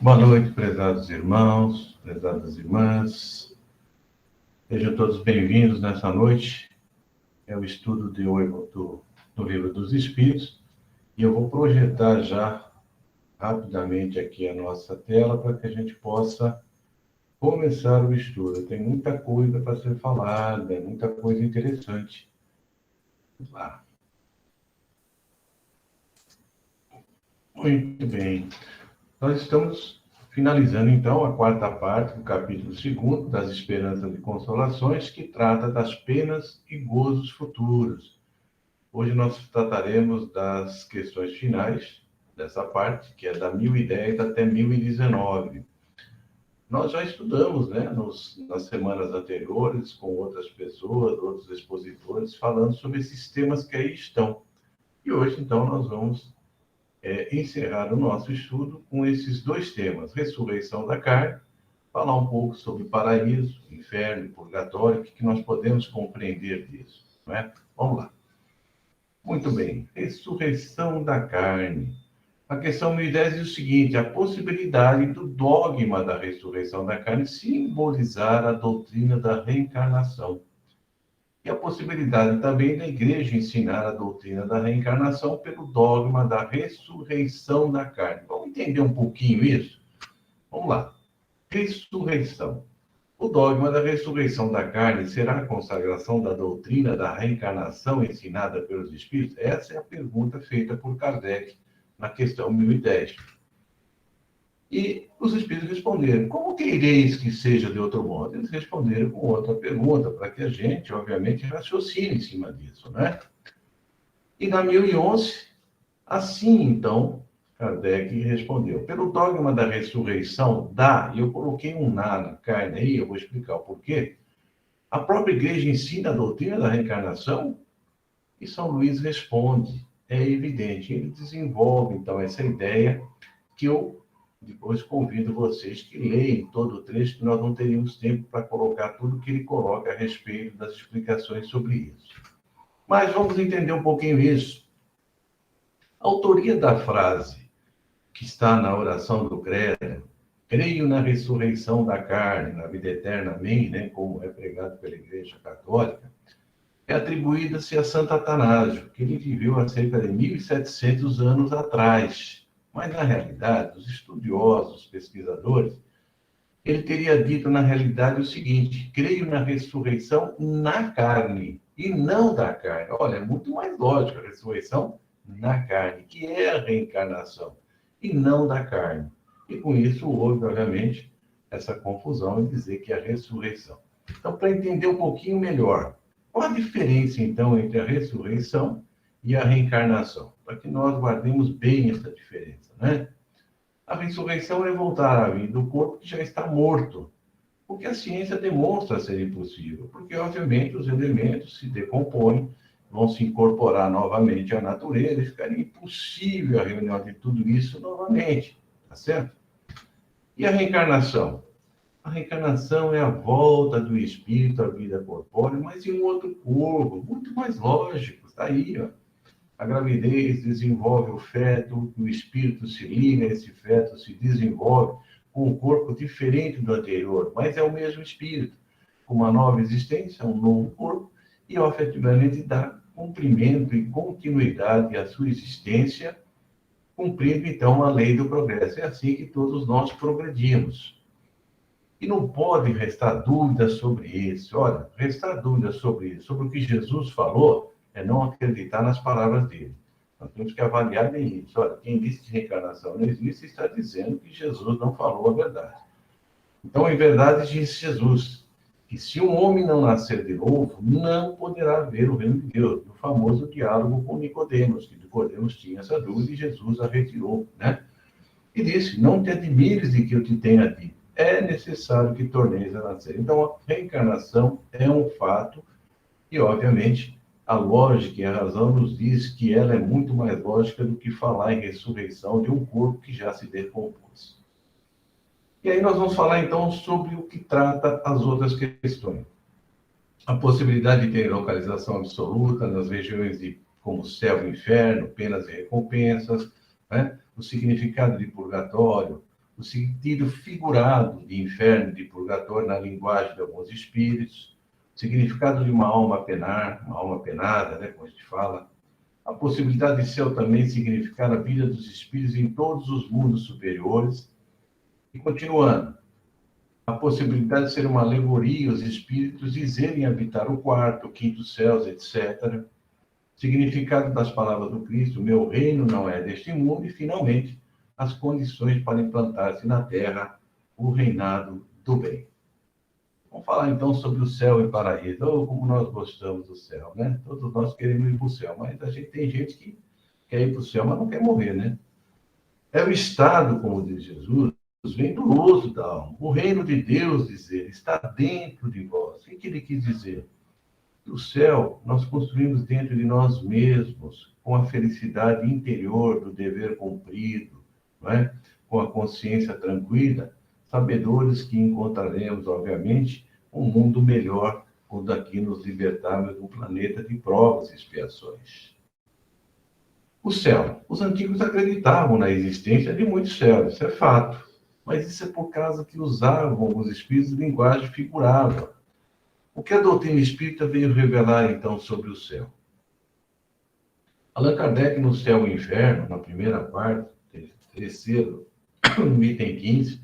Boa noite, prezados irmãos, prezadas irmãs. Sejam todos bem-vindos nessa noite. É o estudo de hoje do Livro dos Espíritos. E eu vou projetar já rapidamente aqui a nossa tela para que a gente possa começar o estudo. Tem muita coisa para ser falada, muita coisa interessante. Vamos lá. Muito bem. Nós estamos finalizando, então, a quarta parte do capítulo 2 das Esperanças e Consolações, que trata das penas e gozos futuros. Hoje nós trataremos das questões finais dessa parte, que é da 1010 até 1019. Nós já estudamos, né, nas semanas anteriores, com outras pessoas, outros expositores, falando sobre esses temas que aí estão. E hoje, então, nós vamos encerrar o nosso estudo com esses dois temas, ressurreição da carne, falar um pouco sobre paraíso, inferno e purgatório, o que nós podemos compreender disso, não é? Vamos lá. Muito bem, ressurreição da carne. A questão 1010 diz o seguinte: a possibilidade do dogma da ressurreição da carne simbolizar a doutrina da reencarnação. E a possibilidade também da Igreja ensinar a doutrina da reencarnação pelo dogma da ressurreição da carne. Vamos entender um pouquinho isso? Vamos lá. Ressurreição. O dogma da ressurreição da carne será a consagração da doutrina da reencarnação ensinada pelos Espíritos? Essa é a pergunta feita por Kardec na questão 1010. E os Espíritos responderam: como quereis que seja de outro modo? Eles responderam com outra pergunta, para que a gente, obviamente, raciocine em cima disso, né? E na 1011, assim, então, Kardec respondeu: pelo dogma da ressurreição e eu coloquei um na carne aí, eu vou explicar o porquê. A própria Igreja ensina a doutrina da reencarnação? E São Luís responde: é evidente. Ele desenvolve, então, essa ideia que eu depois convido vocês que leiam todo o trecho, que nós não teríamos tempo para colocar tudo que ele coloca a respeito das explicações sobre isso. Mas vamos entender um pouquinho isso. A autoria da frase que está na oração do credo, creio na ressurreição da carne, na vida eterna, amém, né, como é pregado pela Igreja Católica, é atribuída-se a Santo Atanásio, que ele viveu há cerca de 1.700 anos atrás. Mas, na realidade, os estudiosos, os pesquisadores, ele teria dito, na realidade, o seguinte: creio na ressurreição na carne, e não da carne. Olha, é muito mais lógico a ressurreição na carne, que é a reencarnação, e não da carne. E com isso houve, obviamente, essa confusão em dizer que é a ressurreição. Então, para entender um pouquinho melhor, qual a diferença, então, entre a ressurreição e a reencarnação? Para que nós guardemos bem essa diferença, né? A ressurreição é voltar à vida do corpo que já está morto, o que a ciência demonstra ser impossível, porque, obviamente, os elementos se decompõem, vão se incorporar novamente à natureza e ficaria impossível a reunião de tudo isso novamente, tá certo? E a reencarnação? A reencarnação é a volta do espírito à vida corpórea, mas em um outro corpo, muito mais lógico, está aí, ó. A gravidez desenvolve o feto, o espírito se liga, esse feto se desenvolve com um corpo diferente do anterior, mas é o mesmo espírito, com uma nova existência, um novo corpo, e efetivamente dá cumprimento e continuidade à sua existência, cumprindo então a lei do progresso. É assim que todos nós progredimos. E não pode restar dúvidas sobre isso. Olha, restar dúvidas sobre isso, sobre o que Jesus falou, é não acreditar nas palavras dele. Nós temos que avaliar bem isso. Olha, quem disse que reencarnação não existe está dizendo que Jesus não falou a verdade. Então, em verdade, disse Jesus que se um homem não nascer de novo, não poderá ver o reino de Deus. No famoso diálogo com Nicodemos, que Nicodemos tinha essa dúvida e Jesus a retirou, né? E disse: não te admires de que eu te tenha dito. É necessário que torneis a nascer. Então, a reencarnação é um fato e, obviamente, a lógica e a razão nos diz que ela é muito mais lógica do que falar em ressurreição de um corpo que já se decompôs. E aí nós vamos falar, então, sobre o que trata as outras questões. A possibilidade de ter localização absoluta nas regiões como céu e inferno, penas e recompensas, né? O significado de purgatório, o sentido figurado de inferno e de purgatório na linguagem de alguns espíritos, o significado de uma alma penar, uma alma penada, né, como a gente fala, a possibilidade de céu também significar a vida dos espíritos em todos os mundos superiores, e continuando, a possibilidade de ser uma alegoria, os espíritos dizerem habitar o quarto, o quinto céus, etc. Significado das palavras do Cristo, meu reino não é deste mundo, e, finalmente, as condições para implantar-se na Terra o reinado do bem. Vamos falar, então, sobre o céu e paraíso. Oh, como nós gostamos do céu, né? Todos nós queremos ir para o céu, mas tem gente que quer ir para o céu, mas não quer morrer, né? É o estado, como diz Jesus, venturoso da alma. O reino de Deus, diz ele, está dentro de vós. O que ele quis dizer? O céu nós construímos dentro de nós mesmos, com a felicidade interior do dever cumprido, não é? Com a consciência tranquila, sabedores que encontraremos, obviamente, um mundo melhor quando aqui nos libertarmos do planeta de provas e expiações. O céu. Os antigos acreditavam na existência de muitos céus, isso é fato. Mas isso é por causa que usavam os espíritos de linguagem figurada. O que a doutrina espírita veio revelar, então, sobre o céu? Allan Kardec, no Céu e Inferno, na primeira parte, terceiro, no item 15,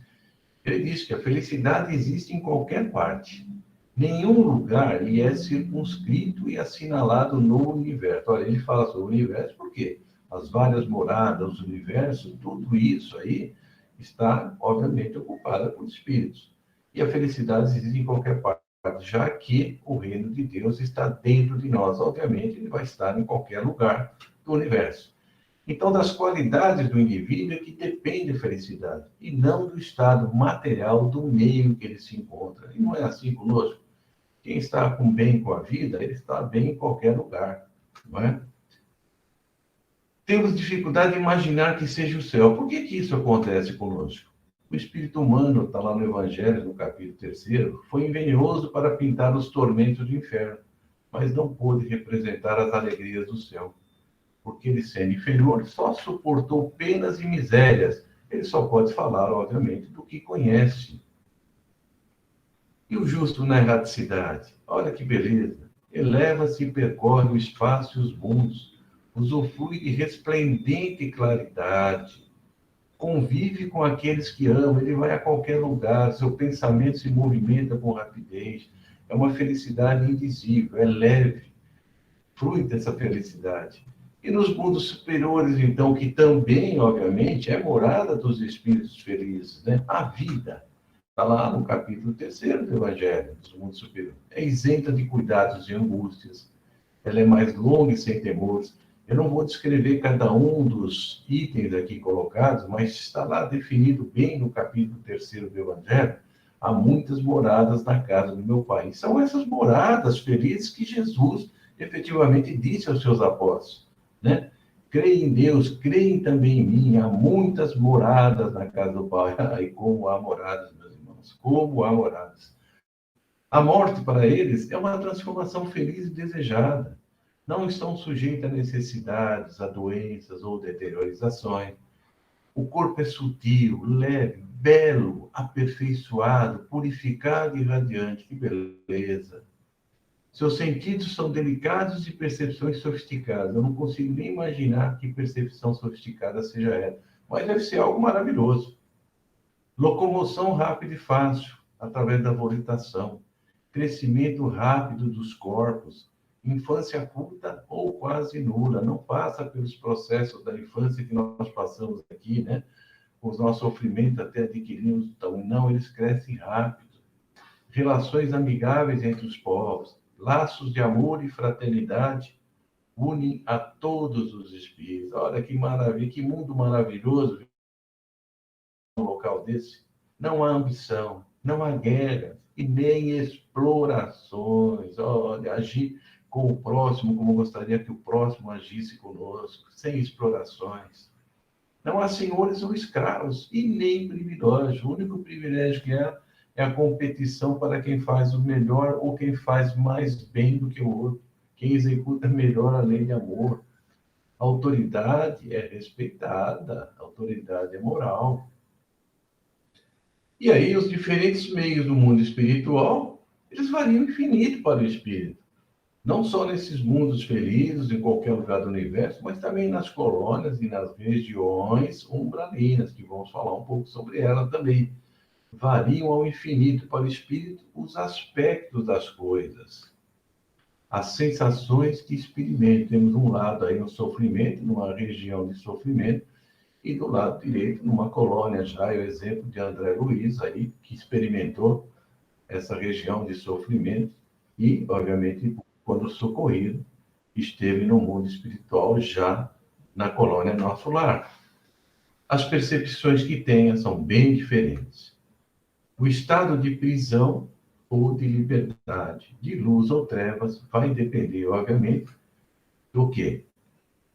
ele diz que a felicidade existe em qualquer parte. Nenhum lugar lhe é circunscrito e assinalado no universo. Olha, ele fala sobre o universo por quê? As várias moradas, os universos, tudo isso aí está, obviamente, ocupada por espíritos. E a felicidade existe em qualquer parte, já que o reino de Deus está dentro de nós. Obviamente, ele vai estar em qualquer lugar do universo. Então, das qualidades do indivíduo é que depende a felicidade, e não do estado material do meio que ele se encontra. E não é assim conosco. Quem está com bem com a vida, ele está bem em qualquer lugar, não é? Temos dificuldade de imaginar que seja o céu. Por que isso acontece conosco? O espírito humano, está lá no Evangelho, no capítulo 3º, foi engenhoso para pintar os tormentos do inferno, mas não pôde representar as alegrias do céu. Porque ele, sendo inferior, só suportou penas e misérias. Ele só pode falar, obviamente, do que conhece. E o justo na erraticidade? Olha que beleza. Eleva-se e percorre o espaço e os mundos, usufrui de resplendente claridade, convive com aqueles que ama, ele vai a qualquer lugar, seu pensamento se movimenta com rapidez, é uma felicidade indizível, é leve, flui dessa felicidade. E nos mundos superiores, então, que também, obviamente, é morada dos espíritos felizes, né? A vida, está lá no capítulo 3º do Evangelho, dos mundos superiores, é isenta de cuidados e angústias, ela é mais longa e sem temores. Eu não vou descrever cada um dos itens aqui colocados, mas está lá definido bem no capítulo 3º do Evangelho, há muitas moradas na casa do meu Pai. São essas moradas felizes que Jesus efetivamente disse aos seus apóstolos, né? Creem em Deus, creem também em mim, há muitas moradas na casa do Pai. E como há moradas, meus irmãos, como há moradas. A morte para eles é uma transformação feliz e desejada. Não estão sujeitos a necessidades, a doenças ou deteriorizações. O corpo é sutil, leve, belo, aperfeiçoado, purificado e radiante. Que beleza! Seus sentidos são delicados e percepções sofisticadas. Eu não consigo nem imaginar que percepção sofisticada seja essa. Mas deve ser algo maravilhoso. Locomoção rápida e fácil, através da volitação. Crescimento rápido dos corpos. Infância curta ou quase nula. Não passa pelos processos da infância que nós passamos aqui, né? Com os nossos sofrimentos até adquirirmos. Então, não, eles crescem rápido. Relações amigáveis entre os povos. Laços de amor e fraternidade unem a todos os espíritos. Olha que maravilha, que mundo maravilhoso um local desse. Não há ambição, não há guerra e nem explorações. Olha, agir com o próximo como gostaria que o próximo agisse conosco, sem explorações. Não há senhores ou escravos e nem privilégios. O único privilégio que há é a competição para quem faz o melhor ou quem faz mais bem do que o outro, quem executa melhor a lei de amor. A autoridade é respeitada, a autoridade é moral. E aí, os diferentes meios do mundo espiritual, eles variam infinito para o espírito. Não só nesses mundos felizes, em qualquer lugar do universo, mas também nas colônias e nas regiões umbralinas, que vamos falar um pouco sobre ela também. Variam ao infinito para o espírito os aspectos das coisas, as sensações que experimentam. Temos um lado aí, um sofrimento, numa região de sofrimento, e do lado direito, numa colônia, já é o exemplo de André Luiz, aí, que experimentou essa região de sofrimento e, obviamente, quando socorrido, esteve no mundo espiritual já na colônia Nosso Lar. As percepções que tenha são bem diferentes. O estado de prisão ou de liberdade, de luz ou trevas, vai depender, obviamente, do quê?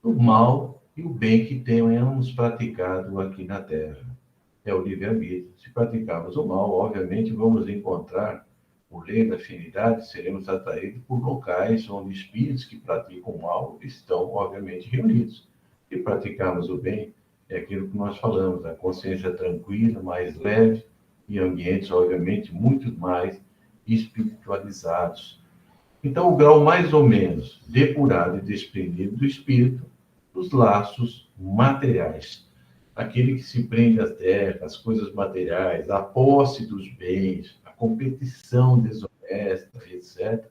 Do mal e o bem que tenhamos praticado aqui na Terra. É o livre-arbítrio. Se praticarmos o mal, obviamente, vamos encontrar, por lei da afinidade, seremos atraídos por locais onde espíritos que praticam o mal estão, obviamente, reunidos. Se praticarmos o bem, é aquilo que nós falamos, a consciência tranquila, mais leve, e ambientes, obviamente, muito mais espiritualizados. Então, o grau mais ou menos depurado e desprendido do espírito, os laços materiais. Aquele que se prende à terra, às coisas materiais, à posse dos bens, à competição desonesta, etc.,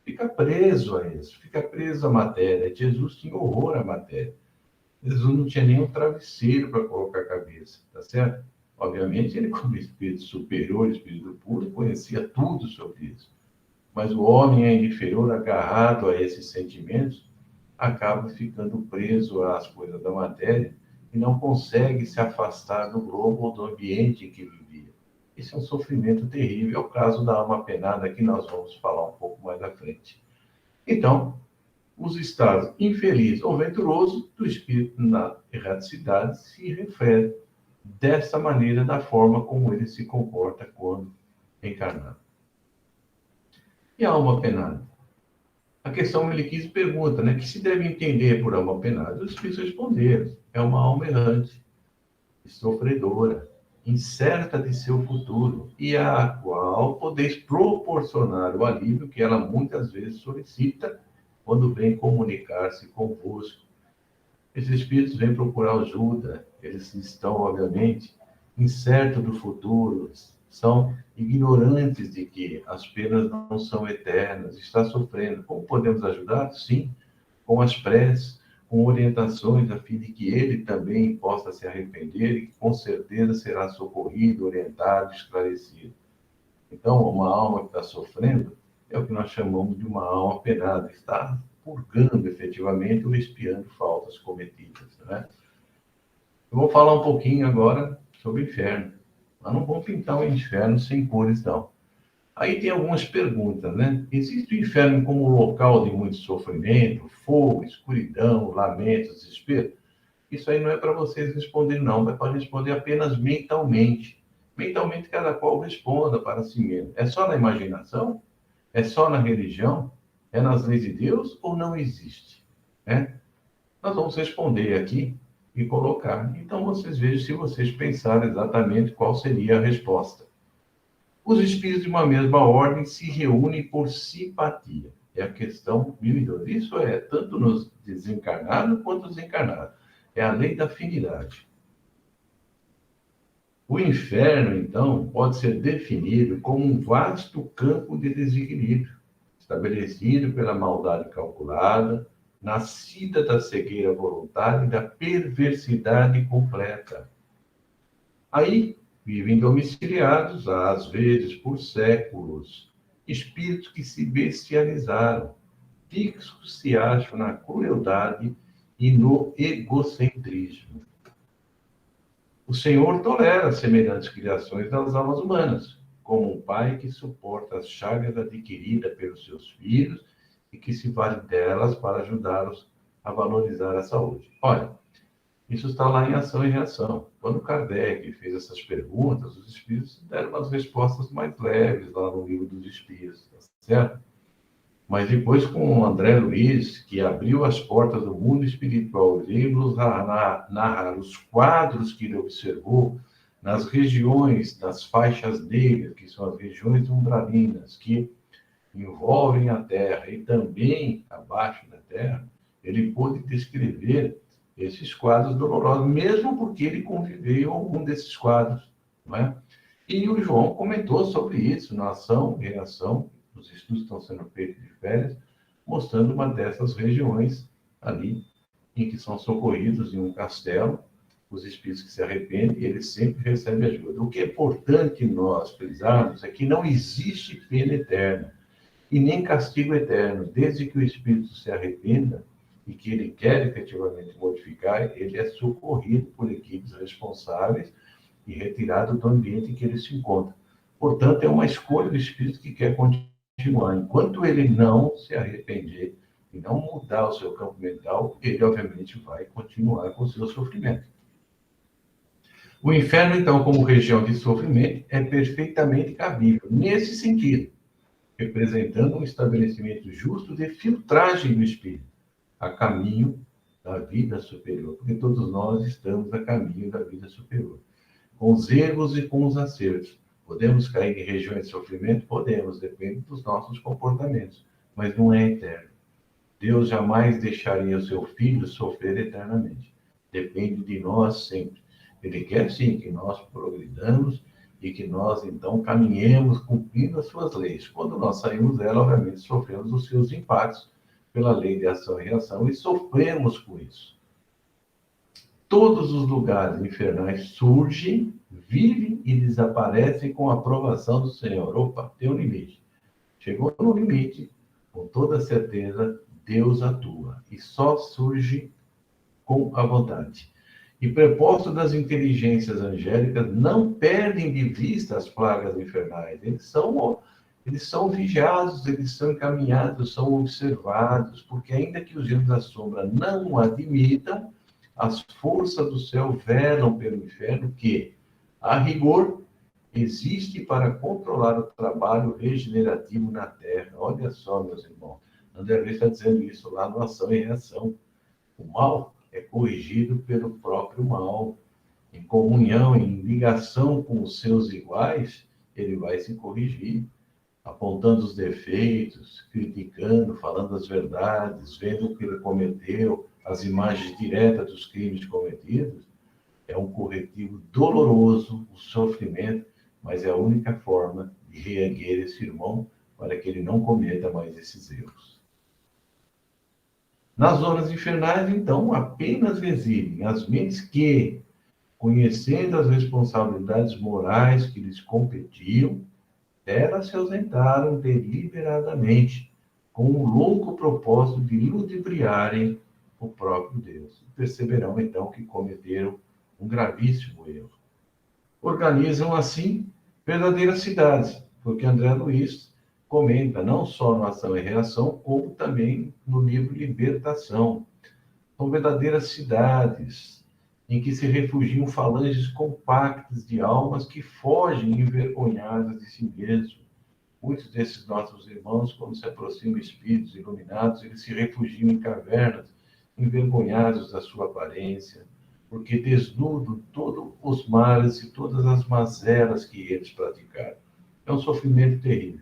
fica preso a isso, fica preso à matéria. Jesus tinha horror à matéria. Jesus não tinha nenhum travesseiro para colocar a cabeça, tá certo? Obviamente, ele, como espírito superior, espírito puro, conhecia tudo sobre isso. Mas o homem é inferior, agarrado a esses sentimentos, acaba ficando preso às coisas da matéria e não consegue se afastar do globo ou do ambiente em que vivia. Esse é um sofrimento terrível. É o caso da alma penada, que nós vamos falar um pouco mais à frente. Então, os estados infeliz ou venturoso do espírito na erraticidade se refere dessa maneira, da forma como ele se comporta quando encarnado. E a alma penada? A questão Meliquise pergunta, né, que se deve entender por alma penada? Os espíritos responderam: é uma alma errante, sofredora, incerta de seu futuro, e à qual podeis proporcionar o alívio que ela muitas vezes solicita quando vem comunicar-se convosco. Esses espíritos vêm procurar ajuda, eles estão, obviamente, incertos do futuro, são ignorantes de que as penas não são eternas, está sofrendo. Como podemos ajudar? Sim, com as preces, com orientações, a fim de que ele também possa se arrepender e que, com certeza, será socorrido, orientado, esclarecido. Então, uma alma que está sofrendo é o que nós chamamos de uma alma penada, está purgando efetivamente ou expiando faltas cometidas, né? Eu vou falar um pouquinho agora sobre o inferno. Nós não vamos pintar o inferno sem cores, não. Aí tem algumas perguntas, né? Existe o inferno como um local de muito sofrimento, fogo, escuridão, lamentos, desespero? Isso aí não é para vocês responderem, não. É para responder apenas mentalmente. Mentalmente, cada qual responda para si mesmo. É só na imaginação? É só na religião? É nas leis de Deus ou não existe? É? Nós vamos responder aqui e colocar. Então, vocês vejam se vocês pensarem exatamente qual seria a resposta. Os espíritos de uma mesma ordem se reúnem por simpatia. É a questão 1012. Isso é tanto nos desencarnados quanto nos encarnados. É a lei da afinidade. O inferno, então, pode ser definido como um vasto campo de desequilíbrio, estabelecido pela maldade calculada, nascida da cegueira voluntária e da perversidade completa. Aí vivem domiciliados, às vezes por séculos, espíritos que se bestializaram, fixos se acham na crueldade e no egocentrismo. O Senhor tolera semelhantes criações das almas humanas, como um pai que suporta as chagas adquiridas pelos seus filhos e que se vale delas para ajudá-los a valorizar a saúde. Olha, isso está lá em Ação e Reação. Quando Kardec fez essas perguntas, os espíritos deram umas respostas mais leves lá no Livro dos Espíritos, tá certo? Mas depois, com o André Luiz, que abriu as portas do mundo espiritual, veio nos narrar os quadros que ele observou nas regiões das faixas negras, que são as regiões umbralinas, que envolvem a Terra e também abaixo da Terra, ele pôde descrever esses quadros dolorosos, mesmo porque ele conviveu em algum desses quadros, não é? E o João comentou sobre isso na ação e reação, os estudos estão sendo feitos de férias, mostrando uma dessas regiões ali, em que são socorridos em um castelo, os espíritos que se arrependem, e eles sempre recebem ajuda. O que é importante nós frisarmos é que não existe pena eterna e nem castigo eterno, desde que o espírito se arrependa e que ele quer efetivamente modificar, ele é socorrido por equipes responsáveis e retirado do ambiente em que ele se encontra. Portanto, é uma escolha do espírito que quer continuar. Enquanto ele não se arrepender e não mudar o seu campo mental, ele obviamente vai continuar com o seu sofrimento. O inferno, então, como região de sofrimento, é perfeitamente cabível nesse sentido, representando um estabelecimento justo de filtragem do espírito a caminho da vida superior, porque todos nós estamos a caminho da vida superior, com os erros e com os acertos. Podemos cair em regiões de sofrimento? Podemos, depende dos nossos comportamentos, mas não é eterno. Deus jamais deixaria o seu filho sofrer eternamente. Depende de nós sempre. Ele quer sim que nós progridamos e que nós, então, caminhemos cumprindo as suas leis. Quando nós saímos dela, obviamente, sofremos os seus impactos pela lei de ação e reação e sofremos com isso. Todos os lugares infernais surgem, vivem e desaparecem com a aprovação do Senhor. Opa, tem um limite. Chegou no limite, com toda certeza, Deus atua e só surge com a vontade. E prepostos das inteligências angélicas não perdem de vista as plagas infernais. Eles são vigiados, eles são encaminhados, são observados, porque ainda que os gênios da sombra não admitam, as forças do céu velam pelo inferno que, a rigor, existe para controlar o trabalho regenerativo na Terra. Olha só, meus irmãos, André Luiz está dizendo isso lá no Ação e Reação. O mal é corrigido pelo próprio mal. Em comunhão, em ligação com os seus iguais, ele vai se corrigir, apontando os defeitos, criticando, falando as verdades, vendo o que ele cometeu, as imagens diretas dos crimes cometidos. É um corretivo doloroso, o sofrimento, mas é a única forma de reerguer esse irmão para que ele não cometa mais esses erros. Nas zonas infernais, então, apenas residem as mentes que, conhecendo as responsabilidades morais que lhes competiam, elas se ausentaram deliberadamente, com o louco propósito de ludibriarem o próprio Deus. Perceberão, então, que cometeram um gravíssimo erro. Organizam, assim, verdadeiras cidades, porque André Luiz comenta, não só no Ação e Reação, como também no livro Libertação. São verdadeiras cidades em que se refugiam falanges compactas de almas que fogem envergonhadas de si mesmos. Muitos desses nossos irmãos, quando se aproximam espíritos iluminados, eles se refugiam em cavernas, envergonhados da sua aparência, porque desnudam todos os males e todas as mazelas que eles praticaram. É um sofrimento terrível.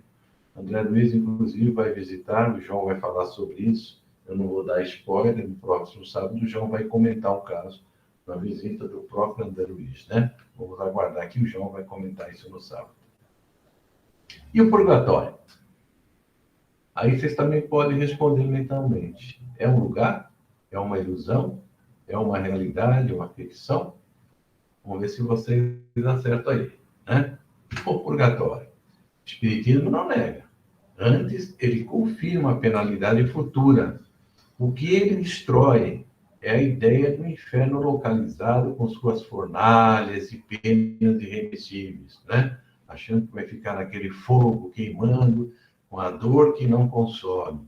André Luiz, inclusive, vai visitar, o João vai falar sobre isso. Eu não vou dar spoiler, no próximo sábado o João vai comentar o caso na visita do próprio André Luiz, né? Vamos aguardar que o João vai comentar isso no sábado. E o purgatório? Aí vocês também podem responder mentalmente. É um lugar? É uma ilusão? É uma realidade? É uma ficção? Vamos ver se vocês acertam aí, né? O purgatório. O Espiritismo não nega. Antes, ele confirma a penalidade futura. O que ele destrói é a ideia do inferno localizado com suas fornalhas e penas irremissíveis, né? Achando que vai ficar naquele fogo queimando, com a dor que não consome.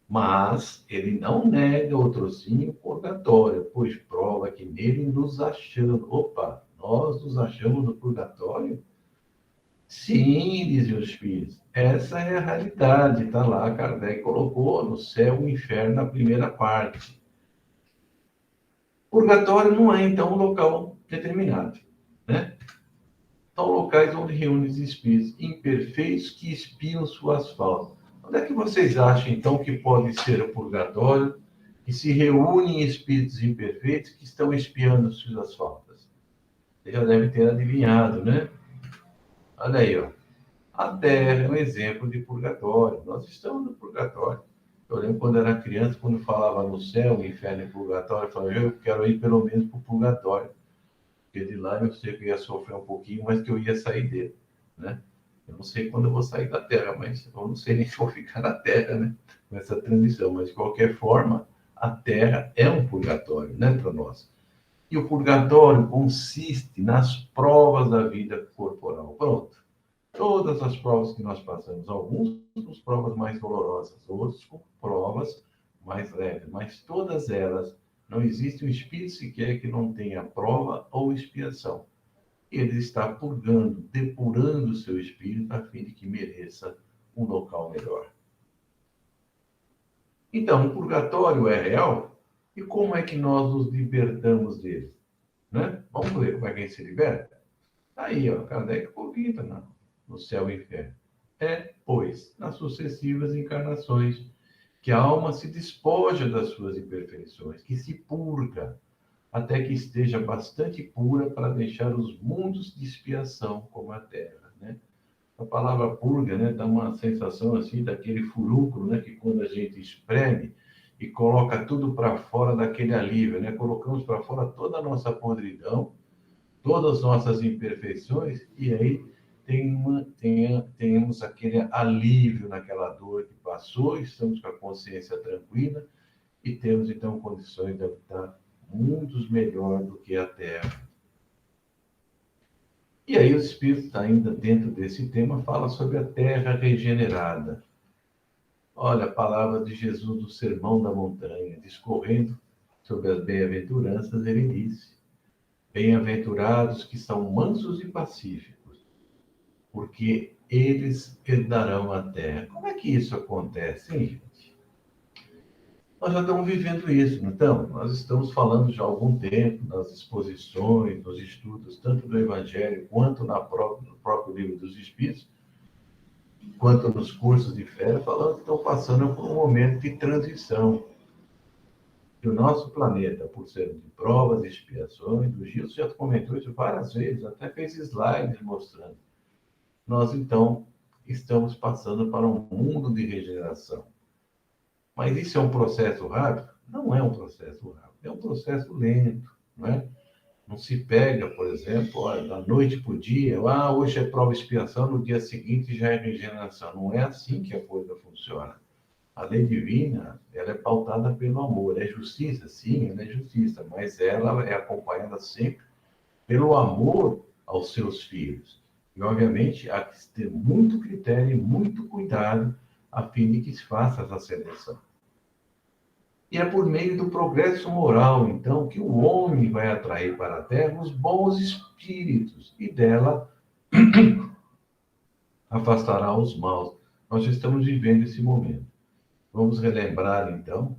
Mas ele não nega o trocinho purgatório, pois prova que nele nos achamos. Opa, nós nos achamos no purgatório? Sim, dizem os espíritos, essa é a realidade, está lá, Kardec colocou no céu e o inferno na primeira parte. Purgatório não é, então, um local determinado. né? São locais onde reúnem os espíritos imperfeitos que espiam suas faltas. Onde é que vocês acham, então, que pode ser o purgatório, que se reúnem espíritos imperfeitos que estão espiando suas faltas? Você já deve ter adivinhado, né? Olha aí, ó. A Terra é um exemplo de purgatório. Nós estamos no purgatório. Eu lembro quando era criança, quando falava no céu, inferno e purgatório, eu falava, eu quero ir pelo menos para o purgatório. Porque de lá eu sei que eu ia sofrer um pouquinho, mas que eu ia sair dele, né? Eu não sei quando eu vou sair da Terra, mas eu não sei nem se vou ficar na Terra, né? Com essa transição. Mas, de qualquer forma, a Terra é um purgatório, né, para nós. E o purgatório consiste nas provas da vida corporal. Pronto. Todas as provas que nós passamos, alguns com provas mais dolorosas, outros com provas mais leves, mas todas elas, não existe um espírito sequer que não tenha prova ou expiação. Ele está purgando, depurando o seu espírito a fim de que mereça um local melhor. Então, o purgatório é real? E como é que nós nos libertamos dele? Né? Vamos ver como é que a gente se liberta? Aí, ó, Kardec convida no céu e inferno. É, pois, nas sucessivas encarnações, que a alma se despoja das suas imperfeições, que se purga, até que esteja bastante pura para deixar os mundos de expiação, como a terra, né? A palavra purga, né, dá uma sensação assim daquele furúnculo, né, que quando a gente espreme e coloca tudo para fora daquele alívio, né? Colocamos para fora toda a nossa podridão, todas as nossas imperfeições, e aí temos aquele alívio naquela dor que passou, estamos com a consciência tranquila e temos, então, condições de habitar mundos melhor do que a Terra. E aí o Espírito, ainda dentro desse tema, fala sobre a Terra regenerada. Olha a palavra de Jesus do Sermão da Montanha, discorrendo sobre as bem-aventuranças, ele disse: bem-aventurados que são mansos e pacíficos, porque eles herdarão a terra. Como é que isso acontece, hein, gente? Nós já estamos vivendo isso, então. Nós estamos falando já há algum tempo nas exposições, nos estudos, tanto do Evangelho, quanto no próprio Livro dos Espíritos, quanto nos cursos de fé, falando que estão passando por um momento de transição. Que o nosso planeta, por ser de provas e expiações, o Gilson já comentou isso várias vezes, até fez slides mostrando. Nós, então, estamos passando para um mundo de regeneração. Mas isso é um processo rápido? Não é um processo rápido, é um processo lento, não é? Não se pega, por exemplo, olha, da noite para o dia, hoje é prova e expiação, no dia seguinte já é regeneração. Não é assim que a coisa funciona. A lei divina, ela é pautada pelo amor. É justiça? Sim, ela é justiça, mas ela é acompanhada sempre pelo amor aos seus filhos. E, obviamente, há que ter muito critério e muito cuidado a fim de que se faça essa seleção. E é por meio do progresso moral, então, que o homem vai atrair para a Terra os bons espíritos e dela afastará os maus. Nós já estamos vivendo esse momento. Vamos relembrar, então,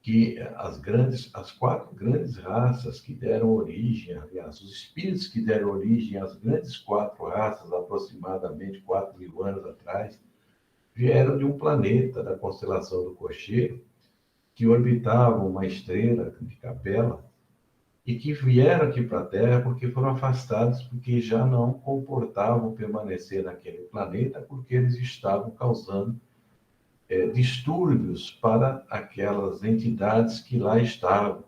que as quatro grandes raças que deram origem, aliás, os espíritos que deram origem às grandes quatro raças, aproximadamente 4.000 anos atrás, vieram de um planeta da constelação do Cocheiro, que orbitava uma estrela de Capela, e que vieram aqui para a Terra porque foram afastados, porque já não comportavam permanecer naquele planeta, porque eles estavam causando distúrbios para aquelas entidades que lá estavam.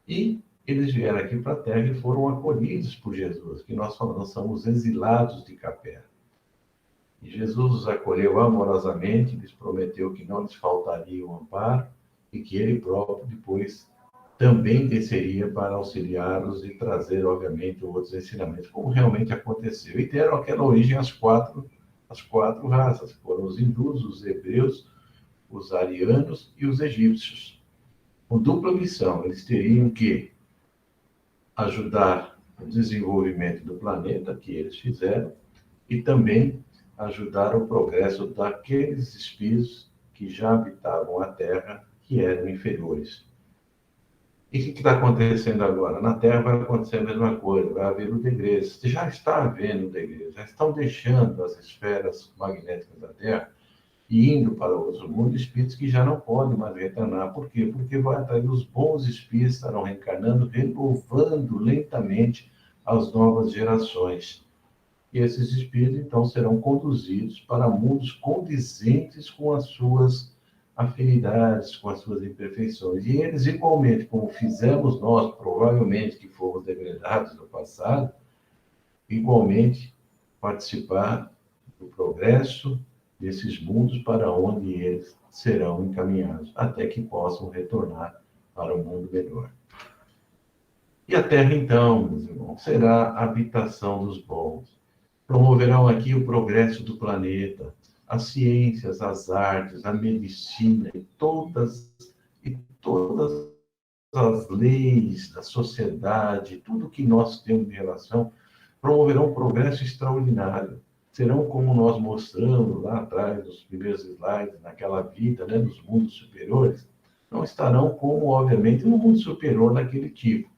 E eles vieram aqui para a Terra e foram acolhidos por Jesus, que nós falamos, somos exilados de Capela. E Jesus os acolheu amorosamente, lhes prometeu que não lhes faltaria o amparo e que ele próprio depois também desceria para auxiliá-los e trazer, obviamente, outros ensinamentos, como realmente aconteceu. E deram aquela origem às quatro raças, que foram os hindus, os hebreus, os arianos e os egípcios. Com dupla missão, eles teriam que ajudar o desenvolvimento do planeta, que eles fizeram, e também ajudar o progresso daqueles espíritos que já habitavam a Terra, que eram inferiores. E o que está acontecendo agora? Na Terra vai acontecer a mesma coisa, vai haver o degredo. Já está havendo o degredo, já estão deixando as esferas magnéticas da Terra e indo para outros mundos espíritos que já não podem mais retornar. Por quê? Porque vai atrair os bons espíritos, estarão reencarnando, renovando lentamente as novas gerações. E esses espíritos, então, serão conduzidos para mundos condizentes com as suas afinidades, com as suas imperfeições. E eles, igualmente, como fizemos nós, provavelmente, que fomos degradados no passado, igualmente participar do progresso desses mundos para onde eles serão encaminhados, até que possam retornar para o mundo melhor. E a Terra, então, meus irmãos, será a habitação dos bons. Promoverão aqui o progresso do planeta, as ciências, as artes, a medicina e todas as leis da sociedade, tudo que nós temos em relação, promoverão um progresso extraordinário. Serão como nós mostramos lá atrás, nos primeiros slides, naquela vida, né, nos mundos superiores, não estarão como, obviamente, no mundo superior daquele tipo,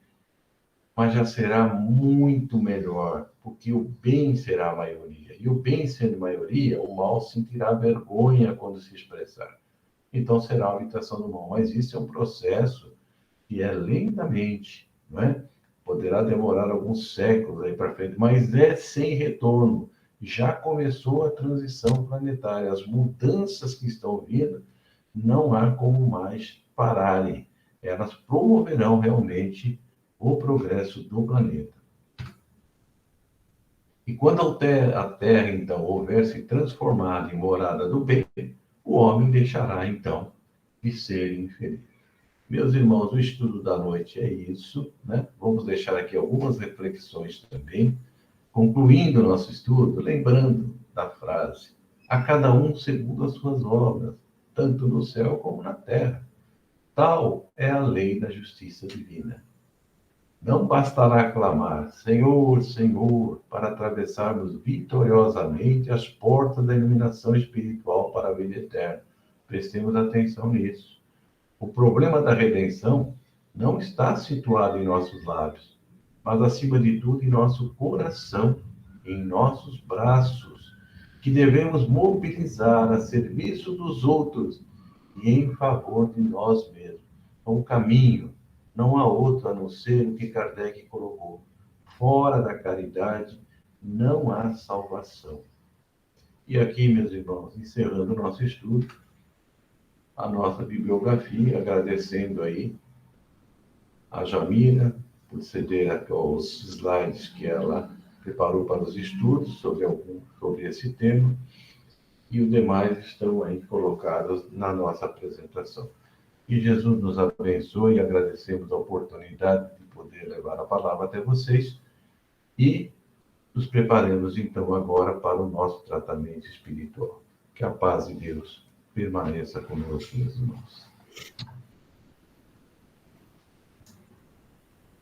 mas já será muito melhor, porque o bem será a maioria. E o bem sendo maioria, o mal sentirá vergonha quando se expressar. Então será a habitação do mal. Mas isso é um processo que é lentamente, não é? Poderá demorar alguns séculos aí para frente, mas é sem retorno. Já começou a transição planetária, as mudanças que estão vindo, não há como mais pararem. Elas promoverão realmente o progresso do planeta. E quando a Terra, então, houver se transformado em morada do bem, o homem deixará, então, de ser infeliz. Meus irmãos, o estudo da noite é isso, né? Vamos deixar aqui algumas reflexões também, concluindo o nosso estudo, lembrando da frase: a cada um segundo as suas obras, tanto no céu como na terra. Tal é a lei da justiça divina. Não bastará clamar, Senhor, Senhor, para atravessarmos vitoriosamente as portas da iluminação espiritual para a vida eterna. Prestemos atenção nisso. O problema da redenção não está situado em nossos lábios, mas, acima de tudo, em nosso coração, em nossos braços, que devemos mobilizar a serviço dos outros e em favor de nós mesmos. O caminho, não há outro a não ser o que Kardec colocou. Fora da caridade não há salvação. E aqui, meus irmãos, encerrando o nosso estudo, a nossa bibliografia, agradecendo aí a Jamila por ceder os slides que ela preparou para os estudos sobre esse tema, e os demais estão aí colocados na nossa apresentação. Que Jesus nos abençoe e agradecemos a oportunidade de poder levar a palavra até vocês e nos preparemos então agora para o nosso tratamento espiritual. Que a paz de Deus permaneça conosco, meus irmãos.